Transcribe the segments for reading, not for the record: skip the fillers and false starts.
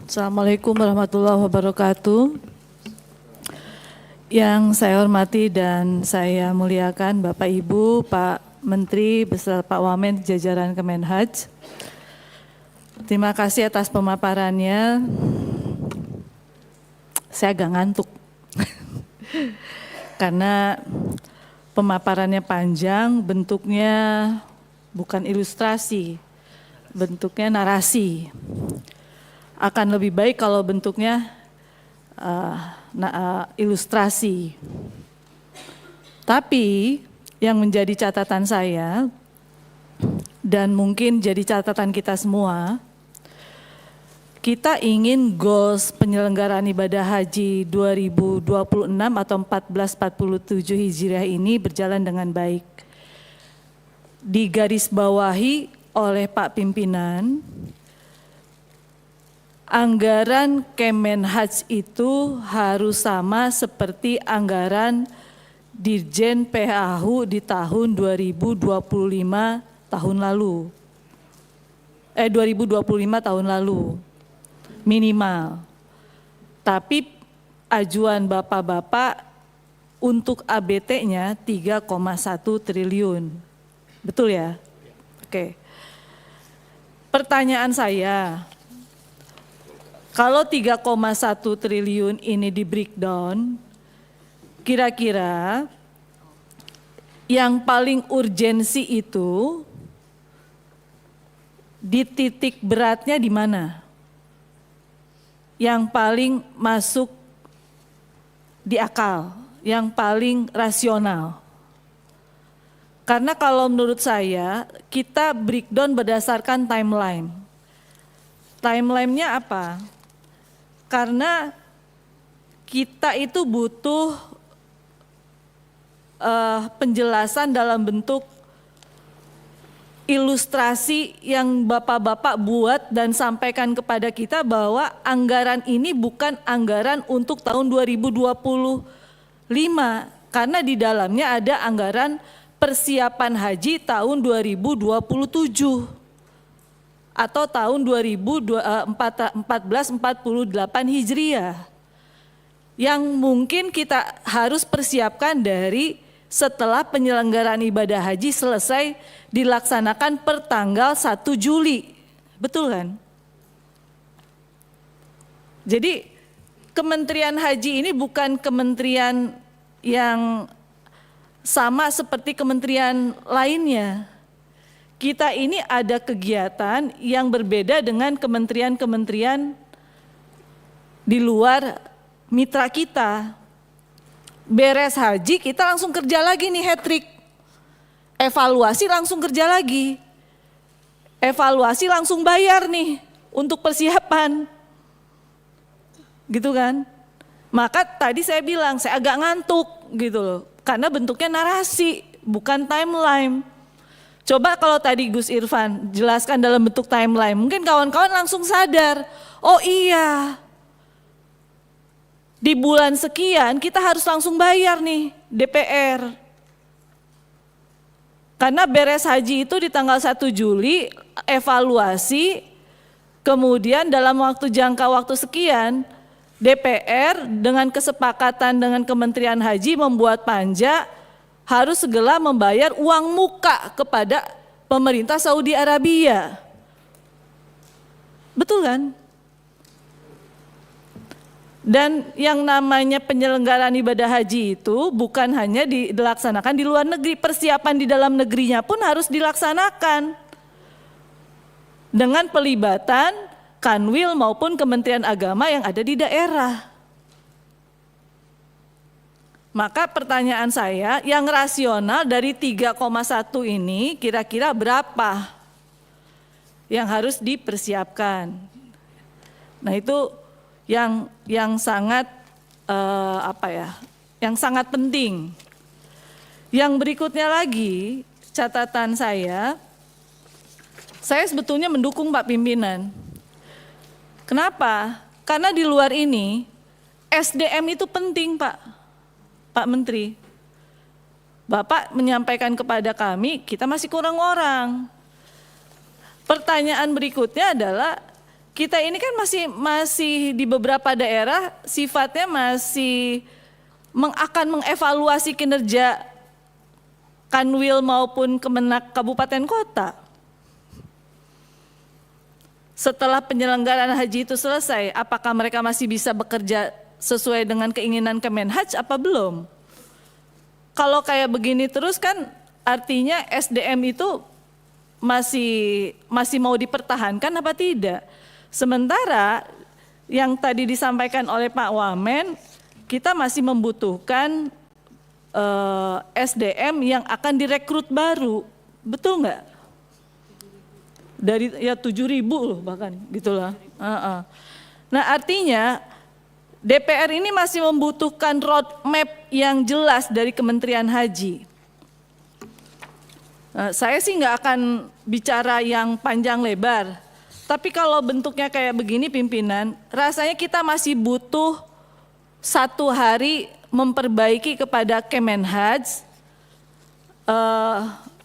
Assalamualaikum warahmatullahi wabarakatuh. Yang saya hormati dan saya muliakan Bapak Ibu, Pak Menteri beserta Pak Wamen jajaran Kemenhaj. Terima kasih atas pemaparannya. Saya agak ngantuk karena pemaparannya panjang, bentuknya bukan ilustrasi, bentuknya narasi. Akan lebih baik kalau bentuknya ilustrasi. Tapi yang menjadi catatan saya dan mungkin jadi catatan kita semua, kita ingin goals penyelenggaraan ibadah haji 2026 atau 1447 Hijriah ini berjalan dengan baik. Digarisbawahi oleh Pak Pimpinan, anggaran Kemenhaj itu harus sama seperti anggaran Dirjen PHU di tahun 2025 tahun lalu. 2025 tahun lalu. Minimal. Tapi ajuan Bapak-Bapak untuk ABT-nya 3,1 triliun. Betul ya? Oke. Pertanyaan saya, kalau 3,1 triliun ini di breakdown, kira-kira yang paling urgensi itu di titik beratnya di mana? Yang paling masuk di akal, yang paling rasional. Karena kalau menurut saya, kita breakdown berdasarkan timeline. Timeline-nya apa? Karena kita itu butuh penjelasan dalam bentuk ilustrasi yang Bapak-Bapak buat dan sampaikan kepada kita bahwa anggaran ini bukan anggaran untuk tahun 2025, karena di dalamnya ada anggaran persiapan haji tahun 2027 atau tahun 1448 Hijriah yang mungkin kita harus persiapkan dari setelah penyelenggaraan ibadah haji selesai dilaksanakan per tanggal 1 Juli. Betul kan? Jadi Kementerian Haji ini bukan kementerian yang sama seperti kementerian lainnya. Kita ini ada kegiatan yang berbeda dengan kementerian-kementerian di luar mitra kita. Beres haji kita langsung kerja lagi nih hat-trick. Evaluasi langsung kerja lagi. Evaluasi langsung bayar nih untuk persiapan. Gitu kan? Maka tadi saya bilang saya agak ngantuk gitu loh. Karena bentuknya narasi, bukan timeline. Coba kalau tadi Gus Irfan jelaskan dalam bentuk timeline, mungkin kawan-kawan langsung sadar, oh iya, di bulan sekian kita harus langsung bayar nih DPR. Karena beres haji itu di tanggal 1 Juli, evaluasi, kemudian dalam jangka waktu sekian, DPR dengan kesepakatan dengan Kementerian Haji membuat panja harus segera membayar uang muka kepada pemerintah Saudi Arabia. Betul kan? Dan yang namanya penyelenggaraan ibadah haji itu bukan hanya dilaksanakan di luar negeri, persiapan di dalam negerinya pun harus dilaksanakan dengan pelibatan Kanwil maupun Kementerian Agama yang ada di daerah. Maka pertanyaan saya, yang rasional dari 3,1 ini kira-kira berapa yang harus dipersiapkan? Nah itu yang sangat yang sangat penting. Yang berikutnya lagi catatan saya sebetulnya mendukung Pak Pimpinan. Kenapa? Karena di luar ini SDM itu penting Pak Menteri. Bapak menyampaikan kepada kami, kita masih kurang orang. Pertanyaan berikutnya adalah kita ini kan masih di beberapa daerah sifatnya masih akan mengevaluasi kinerja Kanwil maupun Kemenak kabupaten kota. Setelah penyelenggaraan haji itu selesai, apakah mereka masih bisa bekerja sesuai dengan keinginan Kemenhaj apa belum? Kalau kayak begini terus kan artinya SDM itu masih mau dipertahankan apa tidak? Sementara yang tadi disampaikan oleh Pak Wamen, kita masih membutuhkan SDM yang akan direkrut baru, betul nggak? Dari ya 7.000 loh bahkan gitulah. Nah artinya DPR ini masih membutuhkan roadmap yang jelas dari Kementerian Haji. Saya sih nggak akan bicara yang panjang lebar, tapi kalau bentuknya kayak begini pimpinan, rasanya kita masih butuh 1 hari memperbaiki kepada Kemenhaj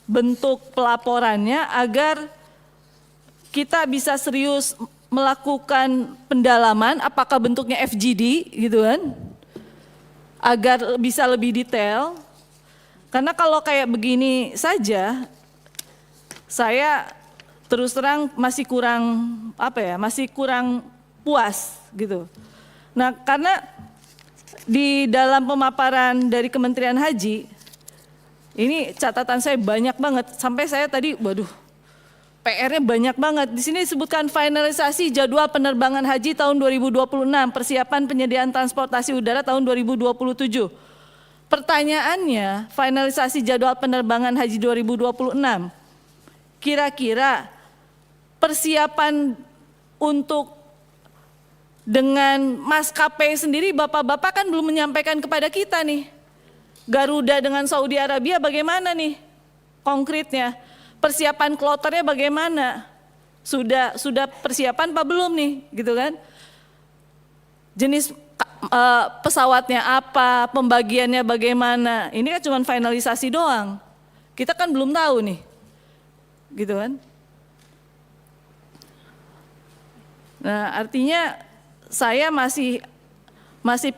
bentuk pelaporannya agar kita bisa serius melakukan pendalaman, apakah bentuknya FGD gitu kan, agar bisa lebih detail. Karena kalau kayak begini saja, saya terus terang masih kurang puas gitu. Nah karena di dalam pemaparan dari Kementerian Haji, ini catatan saya banyak banget, sampai saya tadi waduh, PR-nya banyak banget. Di sini disebutkan finalisasi jadwal penerbangan haji tahun 2026, persiapan penyediaan transportasi udara tahun 2027. Pertanyaannya, finalisasi jadwal penerbangan haji 2026, kira-kira persiapan untuk dengan maskapai sendiri, Bapak-Bapak kan belum menyampaikan kepada kita nih. Garuda dengan Saudi Arabia bagaimana nih konkretnya? Persiapan kloternya bagaimana? Sudah persiapan apa belum nih, gitu kan? Jenis pesawatnya apa, pembagiannya bagaimana? Ini kan cuma finalisasi doang. Kita kan belum tahu nih, gitu kan? Nah, artinya saya masih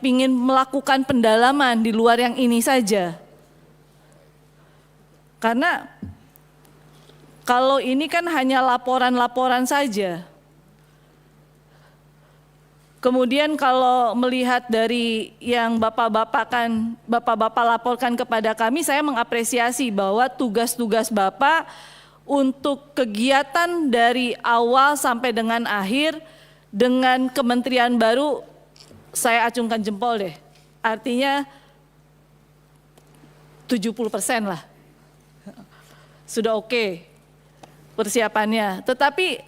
pingin melakukan pendalaman di luar yang ini saja. Karena kalau ini kan hanya laporan-laporan saja. Kemudian kalau melihat dari yang Bapak-Bapak laporkan kepada kami, saya mengapresiasi bahwa tugas-tugas Bapak untuk kegiatan dari awal sampai dengan akhir dengan kementerian baru, saya acungkan jempol deh. Artinya 70% lah. Sudah oke persiapannya, tetapi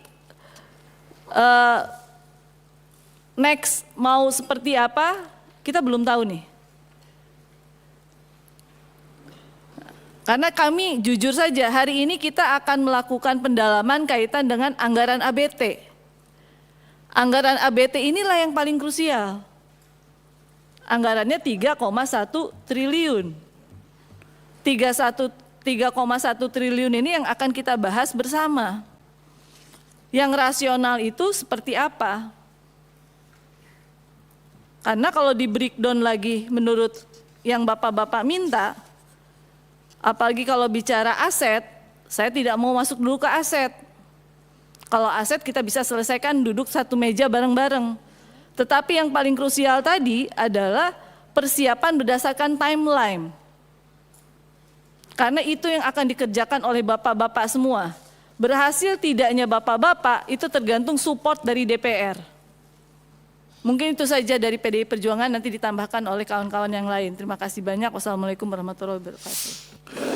next mau seperti apa kita belum tahu nih. Karena kami jujur saja hari ini kita akan melakukan pendalaman kaitan dengan anggaran ABT. Anggaran ABT inilah yang paling krusial. Anggarannya 3,1 triliun. 3,1 triliun ini yang akan kita bahas bersama. Yang rasional itu seperti apa? Karena kalau di breakdown lagi menurut yang Bapak-Bapak minta, apalagi kalau bicara aset, saya tidak mau masuk dulu ke aset. Kalau aset kita bisa selesaikan duduk satu meja bareng-bareng. Tetapi yang paling krusial tadi adalah persiapan berdasarkan timeline. Karena itu yang akan dikerjakan oleh Bapak-Bapak semua. Berhasil tidaknya Bapak-Bapak itu tergantung support dari DPR. Mungkin itu saja dari PDI Perjuangan, nanti ditambahkan oleh kawan-kawan yang lain. Terima kasih banyak. Wassalamualaikum warahmatullahi wabarakatuh.